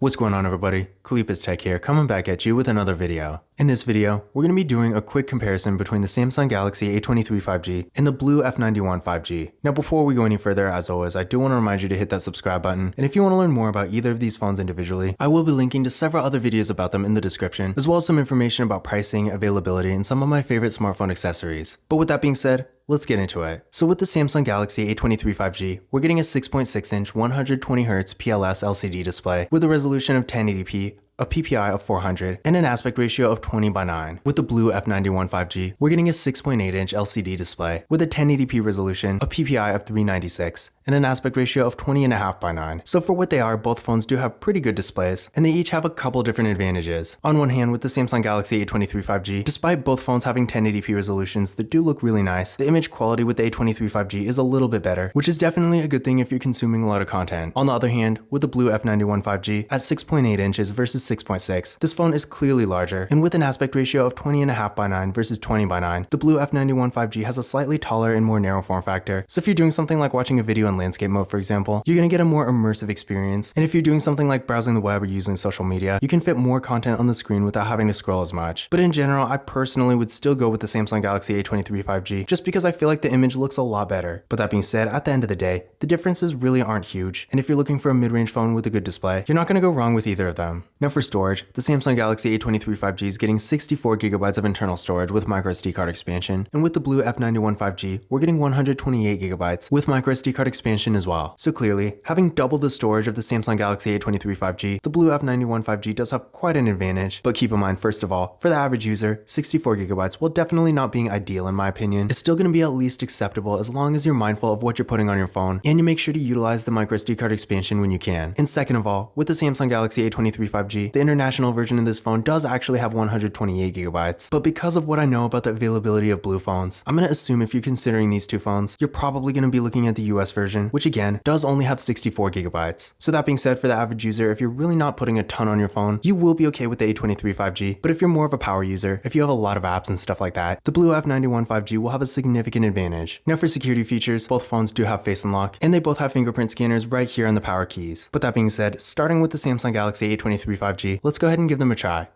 What's going on, everybody? Kalipa's Tech here, coming back at you with another video. In this video, we're going to be doing a quick comparison between the Samsung Galaxy A23 5G and the BLU F91 5G. Now, before we go any further, as always, I do want to remind you to hit that subscribe button, and if you want to learn more about either of these phones individually, I will be linking to several other videos about them in the description, as well as some information about pricing, availability, and some of my favorite smartphone accessories. But with that being said, let's get into it. So with the Samsung Galaxy A23 5G, we're getting a 6.6-inch 120Hz PLS LCD display with a resolution of 1080p, a PPI of 400, and an aspect ratio of 20:9. With the BLU F91 5G, we're getting a 6.8-inch LCD display with a 1080p resolution, a PPI of 396, and an aspect ratio of 20.5:9. So for what they are, both phones do have pretty good displays, and they each have a couple different advantages. On one hand, with the Samsung Galaxy A23 5G, despite both phones having 1080p resolutions that do look really nice, the image quality with the A23 5G is a little bit better, which is definitely a good thing if you're consuming a lot of content. On the other hand, with the BLU F91 5G at 6.8 inches versus 6.6, this phone is clearly larger, and with an aspect ratio of 20.5:9 versus 20:9, the BLU F91 5G has a slightly taller and more narrow form factor. So if you're doing something like watching a video in landscape mode, for example, you're going to get a more immersive experience, and if you're doing something like browsing the web or using social media, you can fit more content on the screen without having to scroll as much. But in general, I personally would still go with the Samsung Galaxy A23 5G, just because I feel like the image looks a lot better. But that being said, at the end of the day, the differences really aren't huge, and if you're looking for a mid-range phone with a good display, you're not going to go wrong with either of them. Now for storage, the Samsung Galaxy A23 5G is getting 64GB of internal storage with microSD card expansion, and with the BLU F91 5G, we're getting 128GB with microSD card expansion as well. So clearly, having double the storage of the Samsung Galaxy A23 5G, the BLU F91 5G does have quite an advantage. But keep in mind, first of all, for the average user, 64GB, while definitely not being ideal in my opinion, is still going to be at least acceptable as long as you're mindful of what you're putting on your phone, and you make sure to utilize the microSD card expansion when you can. And second of all, with the Samsung Galaxy A23 5G, the international version of this phone does actually have 128GB. But because of what I know about the availability of BLU phones, I'm going to assume if you're considering these two phones, you're probably going to be looking at the US version, which again, does only have 64GB. So that being said, for the average user, if you're really not putting a ton on your phone, you will be okay with the A23 5G. But if you're more of a power user, if you have a lot of apps and stuff like that, the BLU F91 5G will have a significant advantage. Now for security features, both phones do have Face Unlock, and they both have fingerprint scanners right here on the power keys. But that being said, starting with the Samsung Galaxy A23 5G, let's go ahead and give them a try.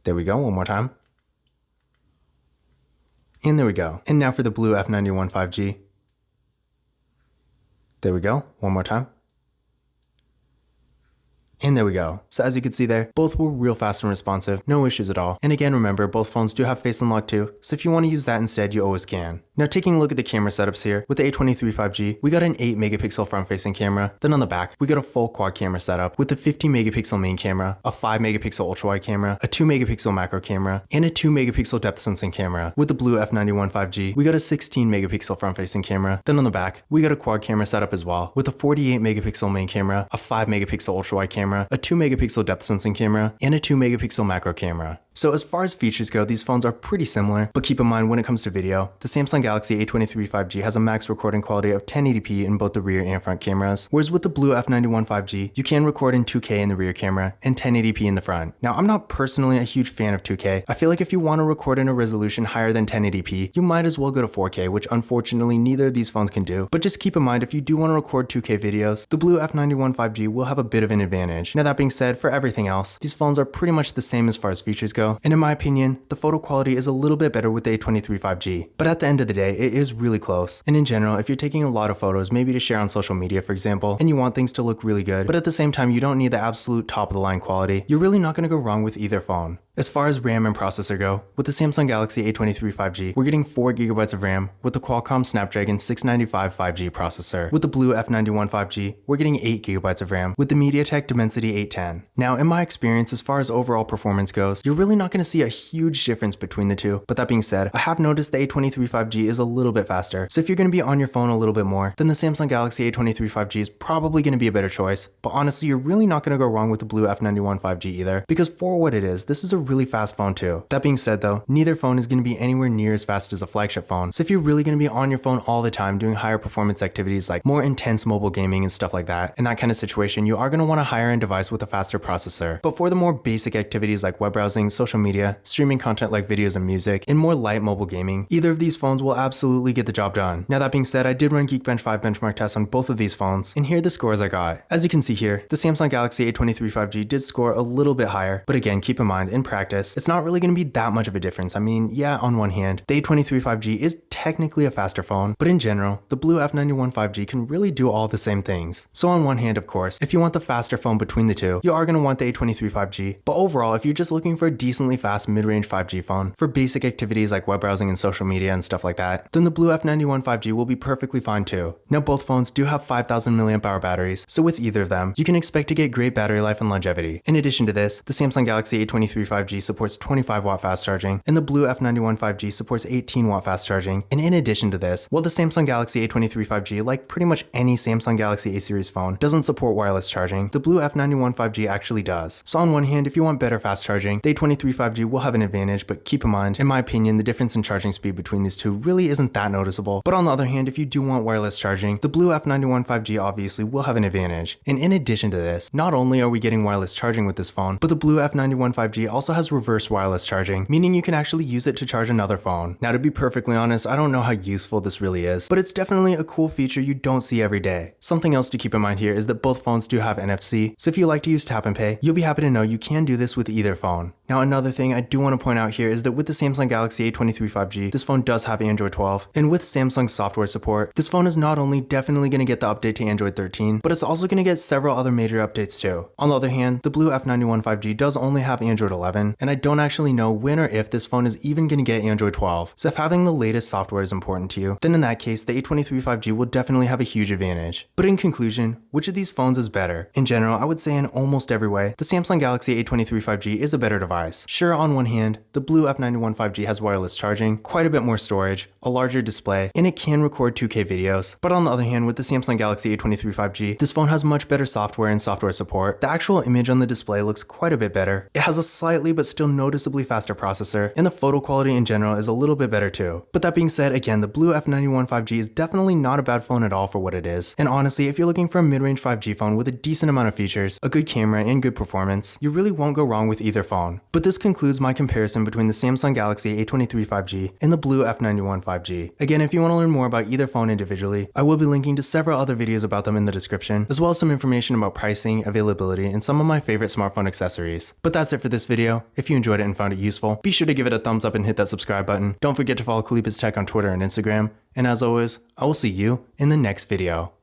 There we go, one more time. And there we go. And now for the BLU F91 5G. There we go, one more time. And there we go. So as you can see there, both were real fast and responsive, no issues at all. And again, remember, both phones do have Face Unlock too, so if you want to use that instead, you always can. Now taking a look at the camera setups here, with the A23 5G, we got an 8-megapixel front-facing camera. Then on the back, we got a full quad camera setup with a 15-megapixel main camera, a 5-megapixel ultra-wide camera, a 2-megapixel macro camera, and a 2-megapixel depth sensing camera. With the BLU F91 5G, we got a 16-megapixel front-facing camera. Then on the back, we got a quad camera setup as well, with a 48-megapixel main camera, a 5-megapixel ultra-wide camera, a 2-megapixel depth sensing camera, and a 2-megapixel macro camera. So as far as features go, these phones are pretty similar, but keep in mind when it comes to video, the Samsung Galaxy A23 5G has a max recording quality of 1080p in both the rear and front cameras, whereas with the BLU F91 5G, you can record in 2K in the rear camera and 1080p in the front. Now, I'm not personally a huge fan of 2K. I feel like if you want to record in a resolution higher than 1080p, you might as well go to 4K, which unfortunately neither of these phones can do. But just keep in mind, if you do want to record 2K videos, the BLU F91 5G will have a bit of an advantage. Now that being said, for everything else, these phones are pretty much the same as far as features go, and in my opinion, the photo quality is a little bit better with the A23 5G. But at the end of the day, it is really close. And in general, if you're taking a lot of photos, maybe to share on social media, for example, and you want things to look really good, but at the same time, you don't need the absolute top of the line quality, you're really not going to go wrong with either phone. As far as RAM and processor go, with the Samsung Galaxy A23 5G, we're getting 4GB of RAM with the Qualcomm Snapdragon 695 5G processor. With the BLU F91 5G, we're getting 8GB of RAM with the MediaTek Dimensity 810. Now, in my experience, as far as overall performance goes, you're really not going to see a huge difference between the two. But that being said, I have noticed the A23 5G is a little bit faster. So if you're going to be on your phone a little bit more, then the Samsung Galaxy A23 5G is probably going to be a better choice. But honestly, you're really not going to go wrong with the BLU F91 5G either, because for what it is, this is a really fast phone too. That being said though, neither phone is going to be anywhere near as fast as a flagship phone. So if you're really going to be on your phone all the time doing higher performance activities like more intense mobile gaming and stuff like that, in that kind of situation, you are going to want a higher end device with a faster processor. But for the more basic activities like web browsing, social social media, streaming content like videos and music, and more light mobile gaming, either of these phones will absolutely get the job done. Now that being said, I did run Geekbench 5 benchmark tests on both of these phones, and here are the scores I got. As you can see here, the Samsung Galaxy A23 5G did score a little bit higher, but again, keep in mind, in practice, it's not really going to be that much of a difference. I mean, yeah, on one hand, the A23 5G is technically a faster phone, but in general, the BLU F91 5G can really do all the same things. So on one hand, of course, if you want the faster phone between the two, you are going to want the A23 5G, but overall, if you're just looking for a decently fast mid-range 5G phone for basic activities like web browsing and social media and stuff like that, then the BLU F91 5G will be perfectly fine too. Now both phones do have 5000 mAh batteries, so with either of them, you can expect to get great battery life and longevity. In addition to this, the Samsung Galaxy A23 5G supports 25 watt fast charging, and the BLU F91 5G supports 18 watt fast charging. And in addition to this, while the Samsung Galaxy A23 5G, like pretty much any Samsung Galaxy A series phone, doesn't support wireless charging, the BLU F91 5G actually does. So on one hand, if you want better fast charging, the A23 5G will have an advantage, but keep in mind, in my opinion, the difference in charging speed between these two really isn't that noticeable. But on the other hand, if you do want wireless charging, the BLU F91 5G obviously will have an advantage. And in addition to this, not only are we getting wireless charging with this phone, but the BLU F91 5G also has reverse wireless charging, meaning you can actually use it to charge another phone. Now to be perfectly honest, I don't know how useful this really is, but it's definitely a cool feature you don't see every day. Something else to keep in mind here is that both phones do have NFC, so if you like to use tap and pay, you'll be happy to know you can do this with either phone. Now another thing I do want to point out here is that with the Samsung Galaxy A23 5G, this phone does have Android 12, and with Samsung's software support, this phone is not only definitely going to get the update to Android 13, but it's also going to get several other major updates too. On the other hand, the BLU F91 5G does only have Android 11, and I don't actually know when or if this phone is even going to get Android 12. So if having the latest software is important to you, then in that case, the A23 5G will definitely have a huge advantage. But in conclusion, which of these phones is better? In general, I would say in almost every way, the Samsung Galaxy A23 5G is a better device. Sure, on one hand, the BLU F91 5G has wireless charging, quite a bit more storage, a larger display, and it can record 2K videos. But on the other hand, with the Samsung Galaxy A23 5G, this phone has much better software and software support. The actual image on the display looks quite a bit better. It has a slightly but still noticeably faster processor, and the photo quality in general is a little bit better too. But that being said, again, the BLU F91 5G is definitely not a bad phone at all for what it is. And honestly, if you're looking for a mid-range 5G phone with a decent amount of features, a good camera, and good performance, you really won't go wrong with either phone. But this concludes my comparison between the Samsung Galaxy A23 5G and the BLU F91 5G. Again, if you want to learn more about either phone individually, I will be linking to several other videos about them in the description, as well as some information about pricing, availability, and some of my favorite smartphone accessories. But that's it for this video. If you enjoyed it and found it useful, be sure to give it a thumbs up and hit that subscribe button. Don't forget to follow Kalipa's Tech on Twitter and Instagram. And as always, I will see you in the next video.